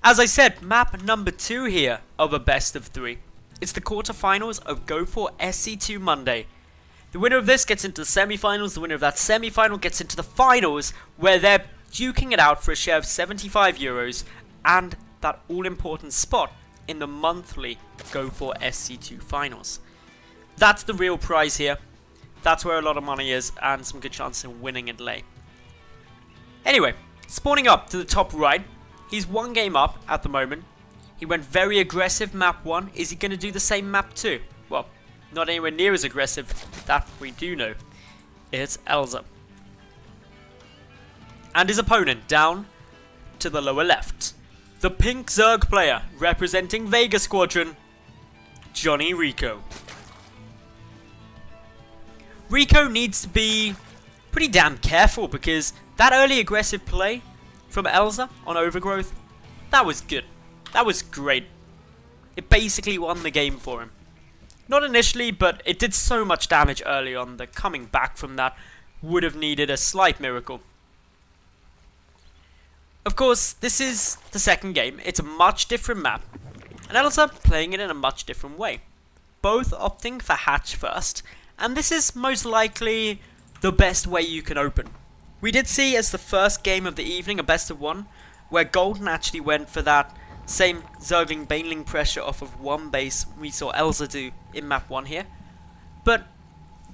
As I said, map number 2 here of a best of 3. It's the quarterfinals of Go for SC2 Monday. The winner of this gets into the semi-finals, the winner of that semi-final gets into the finals, where they're duking it out for a share of €75 and that all-important spot in the monthly Go for SC2 finals. That's the real prize here. That's where a lot of money is and some good chance in winning it late. Anyway, spawning up to the top right, he's one game up at the moment. He went very aggressive map 1. Is he going to do the same map 2? Well, not anywhere near as aggressive, that we do know. It's Elazer. And his opponent down to the lower left. The pink Zerg player representing Vega Squadron, JonnyREcco. Rico needs to be pretty damn careful because that early aggressive play from Elazer on Overgrowth, that was good. That was great. It basically won the game for him. Not initially, but it did so much damage early on that coming back from that would have needed a slight miracle. Of course, this is the second game. It's a much different map. And Elazer playing it in a much different way. Both opting for hatch first, and this is most likely the best way you can open. We did see as the first game of the evening a best of 1, where Golden actually went for that same Zergling Baneling pressure off of one base we saw Elazer do in map 1 here. But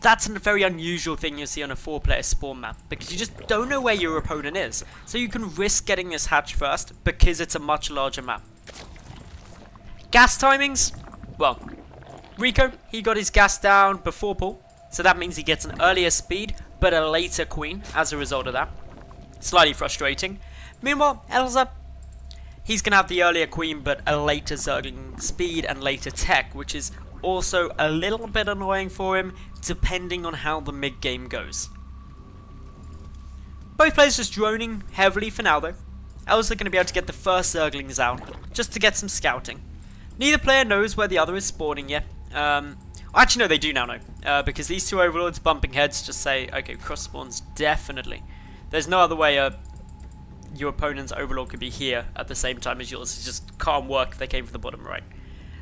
that's a very unusual thing you see on a 4-player spawn map, because you just don't know where your opponent is. So you can risk getting this hatch first, because it's a much larger map. Gas timings? Well, Rico, he got his gas down before pull, so that means he gets an earlier speed, but a later queen as a result of that. Slightly frustrating. Meanwhile, Elazer, he's going to have the earlier queen, but a later Zergling speed and later tech, which is also a little bit annoying for him, depending on how the mid-game goes. Both players just droning heavily for now, though. Elazer going to be able to get the first Zerglings out, just to get some scouting. Neither player knows where the other is spawning yet. Actually, no, they do now know, because these two overlords bumping heads just say, okay, cross spawns definitely. There's no other way your opponent's overlord could be here at the same time as yours. It just can't work if they came from the bottom right.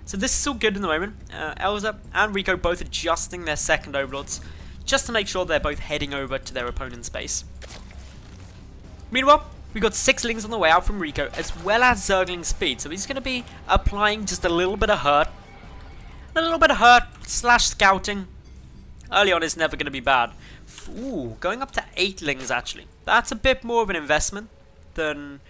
So this is all good in the moment. Elazer and Rico both adjusting their second overlords just to make sure they're both heading over to their opponent's base. Meanwhile, we got 6 lings on the way out from Rico, as well as Zergling speed. So he's going to be applying just a little bit of hurt. A little bit of hurt slash scouting. Early on is never going to be bad. Ooh, going up to 8 lings actually. That's a bit more of an investment than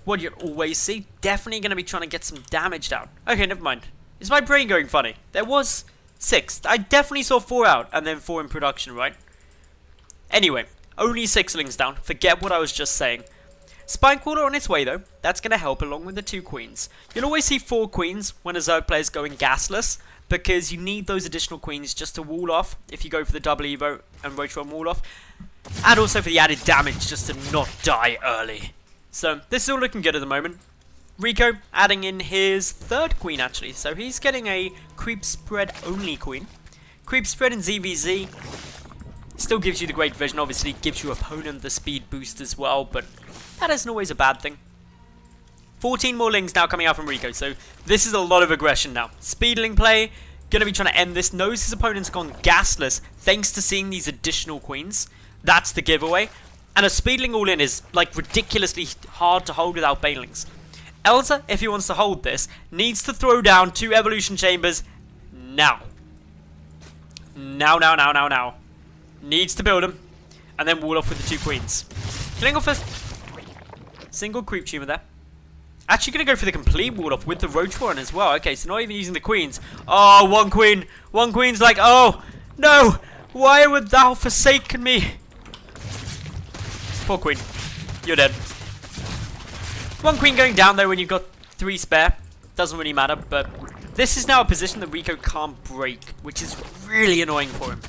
what you'd always see. Definitely going to be trying to get some damage down. Okay, never mind. Is my brain going funny? There was 6. I definitely saw 4 out and then 4 in production, right? Anyway, only 6 lings down. Forget what I was just saying. Spinecrawler on its way though. That's going to help along with the 2 queens. You'll always see 4 queens when a Zerg player is going gasless, because you need those additional queens just to wall off if you go for the double evo and roach run wall off, and also for the added damage just to not die early. So this is all looking good at the moment. Rico adding in his 3rd queen actually, so he's getting a creep spread only queen. Creep spread in ZvZ still gives you the great vision, obviously gives your opponent the speed boost as well, but that isn't always a bad thing. 14 more lings now coming out from Rico, so this is a lot of aggression now. Speedling play, going to be trying to end this. Knows his opponent's gone gasless thanks to seeing these additional queens. That's the giveaway. And a speedling all in is like ridiculously hard to hold without banelings. Elazer, if he wants to hold this, needs to throw down 2 evolution chambers now. Now. Needs to build them and then wall off with the 2 queens. Killing off a single creep tumor there. Actually going to go for the complete wall off with the roach warren as well. Okay, so not even using the queens. Oh, one queen. One queen's like, oh, no. Why would thou forsaken me? Poor queen. You're dead. One queen going down though when you've got 3 spare. Doesn't really matter, but this is now a position that Rico can't break, which is really annoying for him.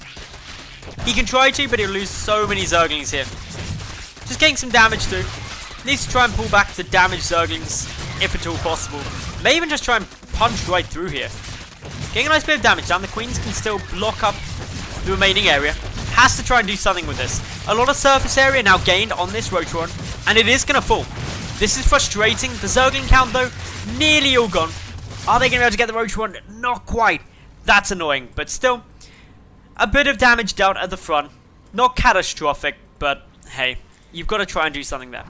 He can try to, but he'll lose so many Zerglings here. Just getting some damage through. Needs to try and pull back the damaged Zerglings, if at all possible. May even just try and punch right through here. Getting a nice bit of damage down. The queens can still block up the remaining area. Has to try and do something with this. A lot of surface area now gained on this roach run, and it is going to fall. This is frustrating. The Zergling count, though, nearly all gone. Are they going to be able to get the Roach one? Not quite. That's annoying, but still, a bit of damage dealt at the front. Not catastrophic, but hey, you've got to try and do something there.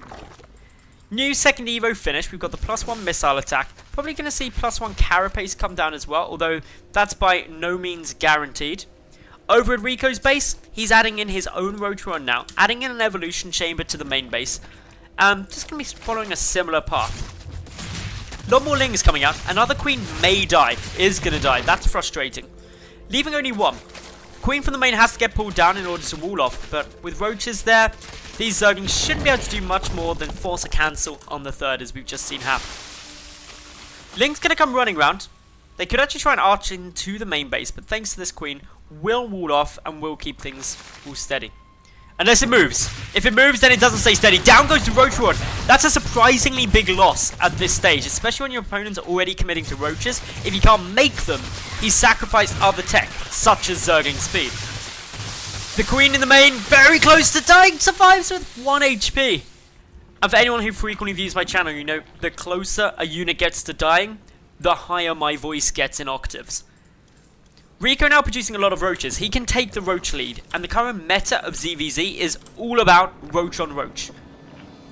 New second Evo finish. We've got the +1 missile attack. Probably going to see +1 carapace come down as well, although that's by no means guaranteed. Over at Rico's base, he's adding in his own Roach Run now, adding in an evolution chamber to the main base. Just going to be following a similar path. A lot more Lings coming out. Another Queen may die, is going to die. That's frustrating. Leaving only one. Queen from the main has to get pulled down in order to wall off, but with Roaches there, these Zerglings shouldn't be able to do much more than force a cancel on the third, as we've just seen happen. Ling's going to come running round. They could actually try and arch into the main base, but thanks to this Queen, will wall off and will keep things all steady. Unless it moves. If it moves, then it doesn't stay steady. Down goes the Roach Rod. That's a surprisingly big loss at this stage, especially when your opponents are already committing to Roaches. If you can't make them, he's sacrificed other tech, such as Zergling speed. The Queen in the main, very close to dying, survives with 1 HP. And for anyone who frequently views my channel, you know, the closer a unit gets to dying, the higher my voice gets in octaves. Rico now producing a lot of Roaches. He can take the Roach lead, and the current meta of ZvZ is all about Roach on Roach.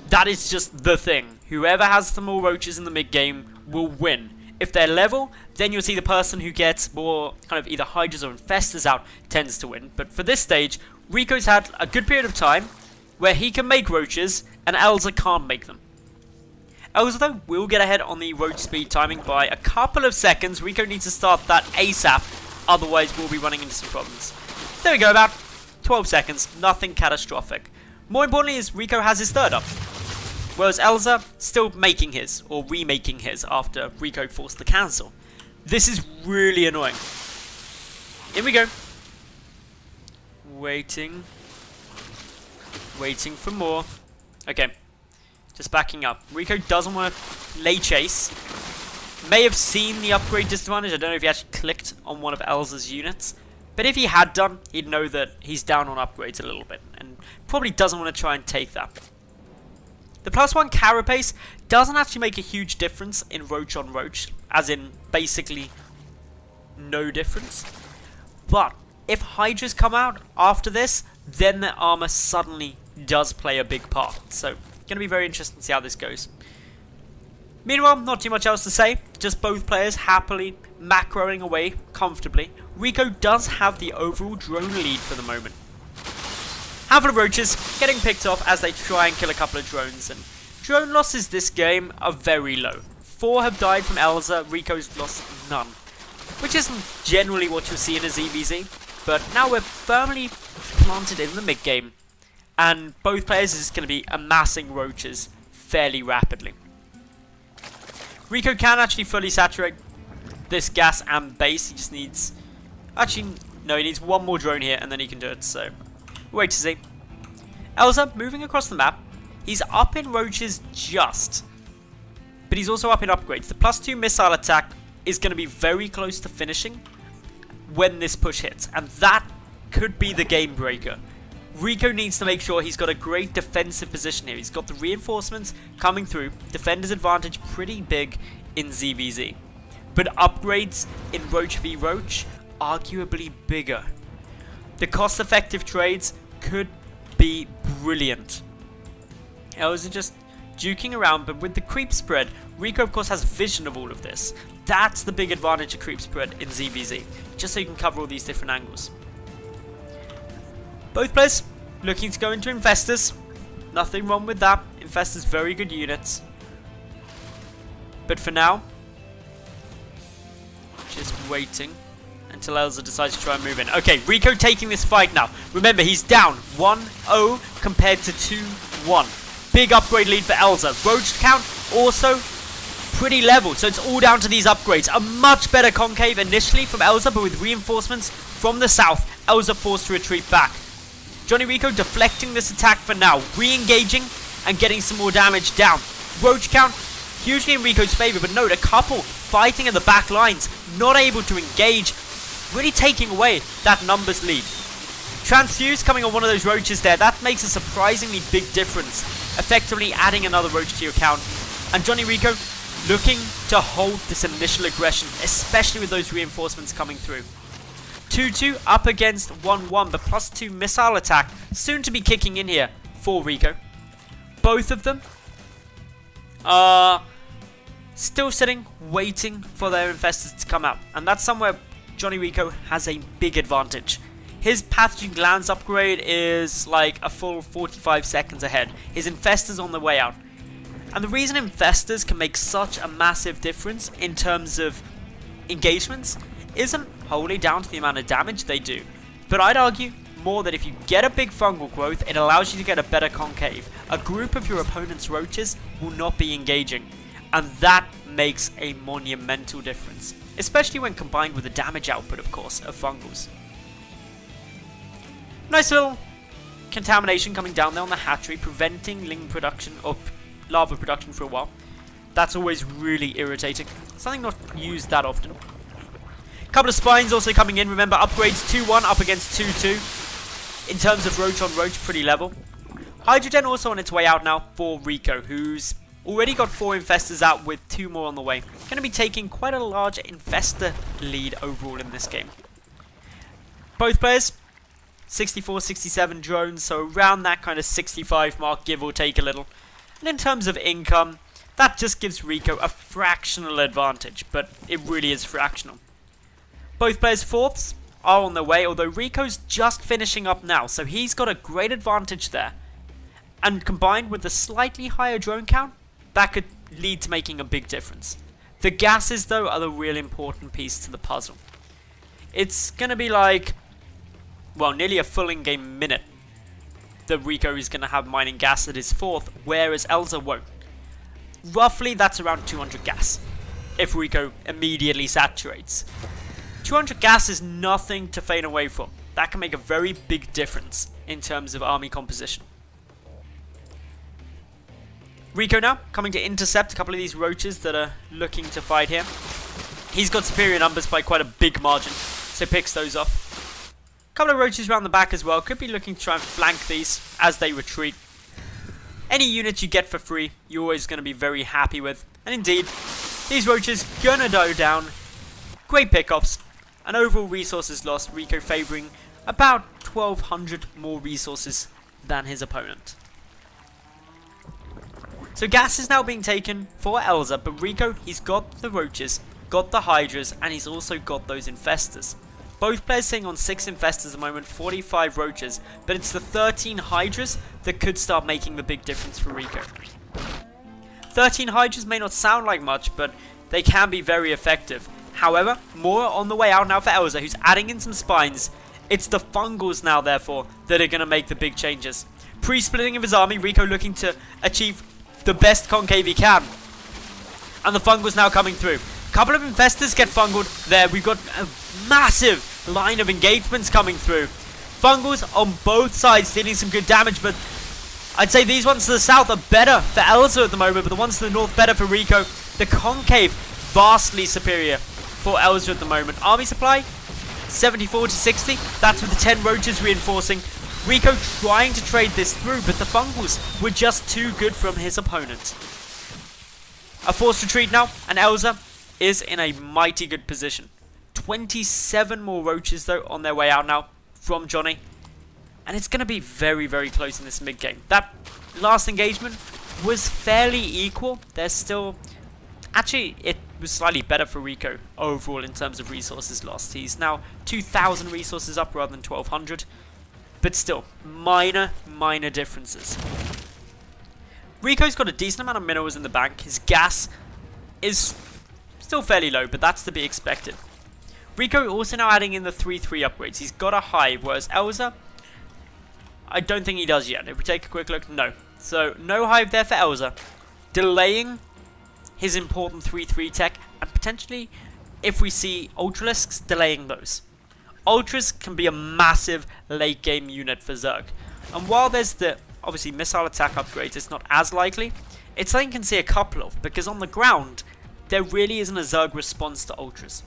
That is just the thing. Whoever has the more Roaches in the mid game will win. If they're level, then you'll see the person who gets more kind of either Hydras or Infestors out tends to win. But for this stage, Rico's had a good period of time where he can make Roaches and Elazer can't make them. Elazer though will get ahead on the Roach speed timing by a couple of seconds. Rico needs to start that ASAP, otherwise we'll be running into some problems. There we go, about 12 seconds, nothing catastrophic. More importantly is Rico has his third up. Whereas Elazer still making his, or remaking his, after Rico forced the cancel. This is really annoying. Here we go. Waiting for more. Okay, just backing up. Rico doesn't want to lay chase. May have seen the upgrade disadvantage. I don't know if he actually clicked on one of Elazer's units. But if he had done, he'd know that he's down on upgrades a little bit. And probably doesn't want to try and take that. The +1 carapace doesn't actually make a huge difference in Roach on Roach, as in basically no difference. But if Hydras come out after this, then their armor suddenly does play a big part. So, going to be very interesting to see how this goes. Meanwhile, not too much else to say, just both players happily macroing away comfortably. Rico does have the overall drone lead for the moment. Handful of Roaches getting picked off as they try and kill a couple of drones, and drone losses this game are very low. 4 have died from Elazer, Rico's lost none. Which isn't generally what you'll see in a ZvZ, but now we're firmly planted in the mid game, and both players is going to be amassing Roaches fairly rapidly. Rico can actually fully saturate this gas and base. He just needs... Actually, no, he needs one more drone here and then he can do it, so... Wait to see. Elazer moving across the map. He's up in Roaches just. But he's also up in upgrades. The +2 missile attack is going to be very close to finishing when this push hits. And that could be the game breaker. Rico needs to make sure he's got a great defensive position here. He's got the reinforcements coming through. Defender's advantage pretty big in ZvZ. But upgrades in Roach v Roach, arguably bigger. The cost-effective trades could be brilliant. Elazer just duking around, but with the creep spread, Rico of course has vision of all of this. That's the big advantage of creep spread in ZvZ, just so you can cover all these different angles. Both players looking to go into Infestors. Nothing wrong with that. Infestors very good units. But for now, just waiting until Elazer decides to try and move in. Okay, Rico taking this fight now. Remember, he's down 1-0 compared to 2-1. Big upgrade lead for Elazer. Roach count also pretty level, so it's all down to these upgrades. A much better concave initially from Elazer, but with reinforcements from the south, Elazer forced to retreat back. JonnyREcco deflecting this attack for now, re-engaging and getting some more damage down. Roach count hugely in Rico's favour, but note a couple fighting in the back lines, not able to engage, really taking away that numbers lead. Transfuse coming on one of those Roaches there, that makes a surprisingly big difference effectively adding another roach to your account. And JonnyREcco looking to hold this initial aggression, especially with those reinforcements coming through. 2-2 up against 1-1, the +2 missile attack soon to be kicking in here for Rico. Both of them are still sitting, waiting for their infestors to come out. And that's somewhere JonnyREcco has a big advantage. His pathogen glands upgrade is like a full 45 seconds ahead. His infestors on the way out. And the reason infestors can make such a massive difference in terms of engagements isn't wholly down to the amount of damage they do. But I'd argue more that if you get a big fungal growth, it allows you to get a better concave. A group of your opponent's roaches will not be engaging. And that makes a monumental difference. Especially when combined with the damage output, of course, of fungals. Nice little contamination coming down there on the hatchery, preventing ling production or larva production for a while. That's always really irritating. Something not used that often. Couple of spines also coming in. Remember, upgrades 2-1 up against 2-2. In terms of roach on roach, pretty level. Hydrogen also on its way out now for Rico, who's already got 4 infestors out with 2 more on the way. Going to be taking quite a large infestor lead overall in this game. Both players 64, 67 drones, so around that kind of 65 mark, give or take a little. And in terms of income, that just gives Rico a fractional advantage, but it really is fractional. Both players' fourths are on their way, although Rico's just finishing up now, so he's got a great advantage there. And combined with the slightly higher drone count, that could lead to making a big difference. The gases, though, are the real important piece to the puzzle. It's going to be like, well, nearly a full in-game minute that Rico is going to have mining gas at his fourth, whereas Elazer won't. Roughly, that's around 200 gas, if Rico immediately saturates. 200 gas is nothing to faint away from. That can make a very big difference in terms of army composition. Rico now coming to intercept a couple of these roaches that are looking to fight here. He's got superior numbers by quite a big margin, so picks those off. A couple of roaches around the back as well. Could be looking to try and flank these as they retreat. Any units you get for free, you're always going to be very happy with. And indeed, these roaches gonna go down. Great pickoffs. And overall resources lost, Rico favouring about 1,200 more resources than his opponent. So gas is now being taken for Elazer, but Rico, he's got the roaches, got the hydras, and he's also got those infestors. Both players sitting on 6 infestors at the moment, 45 roaches, but it's the 13 hydras that could start making the big difference for Rico. 13 hydras may not sound like much, but they can be very effective. However, more on the way out now for Elazer, who's adding in some spines. It's the fungals now, therefore, that are going to make the big changes. Pre-splitting of his army, Rico looking to achieve the best concave he can. And the fungals now coming through. Couple of infestors get fungled there. We've got a massive line of engagements coming through. Fungals on both sides dealing some good damage, but I'd say these ones to the south are better for Elazer at the moment, but the ones to the north better for Rico. The concave vastly superior for Elazer at the moment. Army supply 74 to 60. That's with the 10 roaches reinforcing. Rico trying to trade this through, but the fungals were just too good from his opponent. A forced retreat now, and Elazer is in a mighty good position. 27 more roaches though on their way out now from Johnny. And it's going to be very, very close in this mid-game. That last engagement was fairly equal. There's still... Actually, it was slightly better for Rico overall in terms of resources lost. He's now 2,000 resources up rather than 1,200. But still, minor differences. Rico's got a decent amount of minerals in the bank. His gas is still fairly low, but that's to be expected. Rico also now adding in the 3-3 upgrades. He's got a hive, whereas Elazer, I don't think he does yet. If we take a quick look, no. So, no hive there for Elazer. Delaying his important 3-3 tech, and potentially, if we see Ultralisks, delaying those. Ultras can be a massive late game unit for Zerg. And while there's the, obviously, missile attack upgrades, it's not as likely, it's something you can see a couple of, because on the ground, there really isn't a Zerg response to Ultras.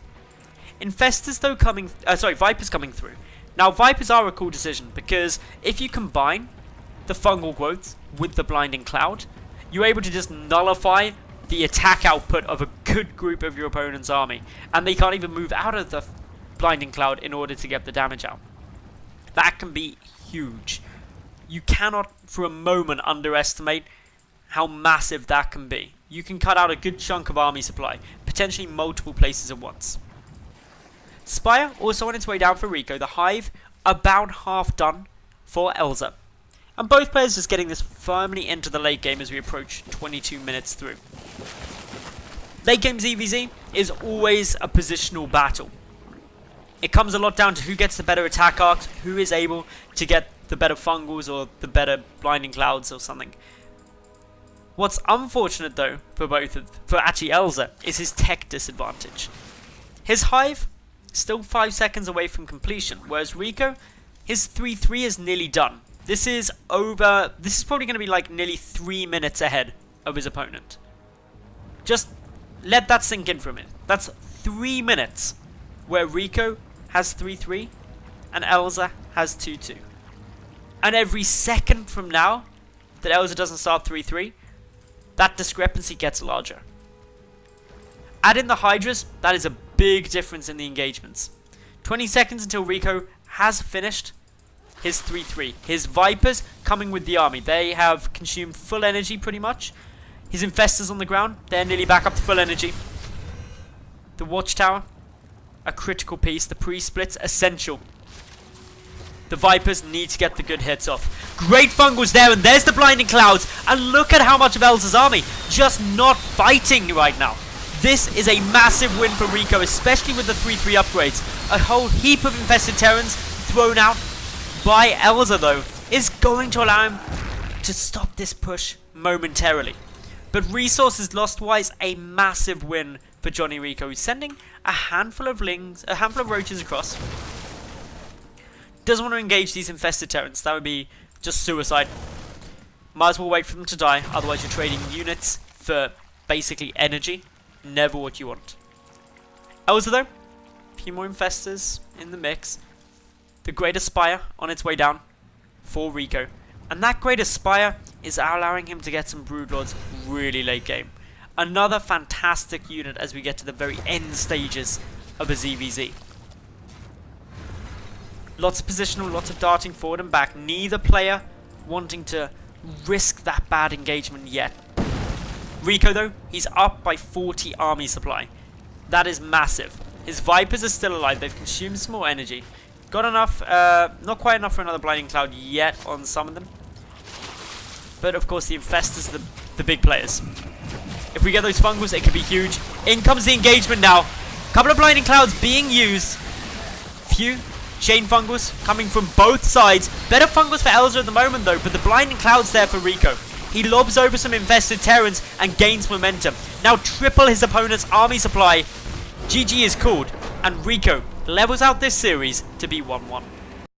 Infestors though coming, Vipers coming through. Now Vipers are a cool decision, because if you combine the fungal growths with the Blinding Cloud, you're able to just nullify the attack output of a good group of your opponent's army, and they can't even move out of the Blinding Cloud in order to get the damage out. That can be huge. You cannot for a moment underestimate how massive that can be. You can cut out a good chunk of army supply, potentially multiple places at once. Spire also on its way down for REcco. The Hive about half done for Elazer. And both players just getting this firmly into the late game as we approach 22 minutes through. Late game ZvZ is always a positional battle. It comes a lot down to who gets the better attack arcs, who is able to get the better fungals or the better blinding clouds or something. What's unfortunate though for actually Elazer is his tech disadvantage. His Hive still 5 seconds away from completion, whereas REcco, his 3-3 is nearly done. This is probably going to be like nearly 3 minutes ahead of his opponent. Just let that sink in for a minute. That's 3 minutes where REcco has 3-3 and Elazer has 2-2. And every second from now that Elazer doesn't start 3-3, that discrepancy gets larger. Add in the Hydras, that is a big difference in the engagements. 20 seconds until REcco has finished his 3-3. His Vipers coming with the army. They have consumed full energy pretty much. His Infestors on the ground, they're nearly back up to full energy. The Watchtower, a critical piece. The pre-splits, essential. The Vipers need to get the good hits off. Great fungals there, and there's the Blinding Clouds. And look at how much of Elazer's army just not fighting right now. This is a massive win for REcco, especially with the 3-3 upgrades. A whole heap of Infested Terrans thrown out by Elazer, though, is going to allow him to stop this push momentarily. But resources lost-wise, a massive win for JonnyREcco, who's sending a handful of roaches across. Doesn't want to engage these Infested Terrans. That would be just suicide. Might as well wait for them to die, otherwise you're trading units for basically energy. Never what you want. Elazer, though, a few more Infestors in the mix. The Greater Spire on its way down for REcco. And that Greater Spire is allowing him to get some Broodlords really late game. Another fantastic unit as we get to the very end stages of a ZvZ. Lots of positional, lots of darting forward and back. Neither player wanting to risk that bad engagement yet. REcco, though, he's up by 40 army supply. That is massive. His Vipers are still alive. They've consumed some more energy. Got enough, not quite enough for another Blinding Cloud yet on some of them. But of course the Infestors are the big players. If we get those fungals, it could be huge. In comes the engagement now. Couple of Blinding Clouds being used. Few chain fungals coming from both sides. Better fungals for Elazer at the moment though, but the Blinding Cloud's there for REcco. He lobs over some Infested Terrans and gains momentum. Now triple his opponent's army supply. GG is called, and REcco levels out this series to be 1-1.